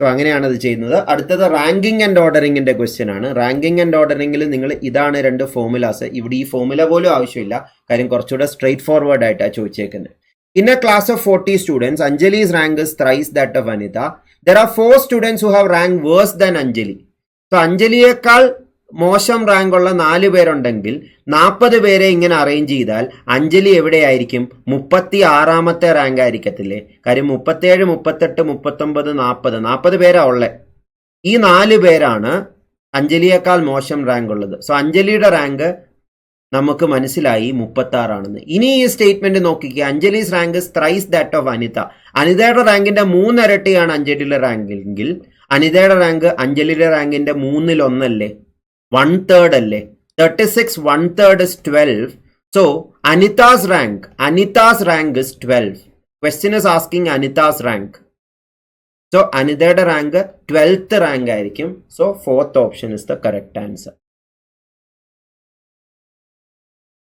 So അങ്ങനെയാണ് അത് ചെയ്യുന്നത്. അടുത്തത് റാങ്കിങ് ആൻഡ് ഓർഡറിങ്ങിന്റെ ക്വസ്റ്റ്യൻ ആണ്. റാങ്കിങ് ആൻഡ് ഓർഡറിങ്ങിൽ നിങ്ങൾ ഇതാണ് 2 ഫോർമുലാസ്. ഇവിടെ ഈ ഫോർമുല പോലും ആവശ്യമില്ല, കാര്യം കുറച്ചുകൂടെ സ്ട്രെയിറ്റ് ഫോർവേഡ് ആയിട്ടാണ് ചോദിച്ചേക്കുന്നത്. In a class of 40 students, Anjali's rank is thrice that of Anita. There are 4 students who have ranked worse than Anjali. So അഞ്ജലിയേക്കാൾ മോശം റാങ്ക് ഉള്ള 4 പേരുണ്ടെങ്കിൽ 40 പേരെ ഇങ്ങനെ അറേഞ്ച് ചെയ്താൽ അഞ്ജലി എവിടെയായിരിക്കും? 36ാമത്തെ റാങ്ക് ആയിരിക്കത്തില്ലേ? കാര്യം 37, 38, 39, 40 പേരാ ഉള്ളത്. ഈ 4 പേരാണ് അഞ്ജലിയേക്കാൾ മോശം റാങ്ക് ഉള്ളത്. സോ അഞ്ജലിയുടെ റാങ്ക് നമുക്ക് മനസ്സിലായി 36 ആണെന്ന്. ഇനി ഈ സ്റ്റേറ്റ്മെന്റ് നോക്കിക്കുക, Anjali's rank is thrice that of Anita. അനിതയുടെ റാങ്കിന്റെ 3 ഇരട്ടിയാണ് അഞ്ജലിയുടെ റാങ്കെങ്കിൽ അനിതയുടെ റാങ്ക് അഞ്ജലിയുടെ റാങ്കിന്റെ 3/1 അല്ലേ? 1/3 അല്ലേ? 36 1/3 is 12. So Anita's rank is 12. Question is asking Anita's rank. So അനിതയുടെ റാങ്ക് 12th റാങ്ക് ആയിരിക്കും. So 4th option is the correct answer.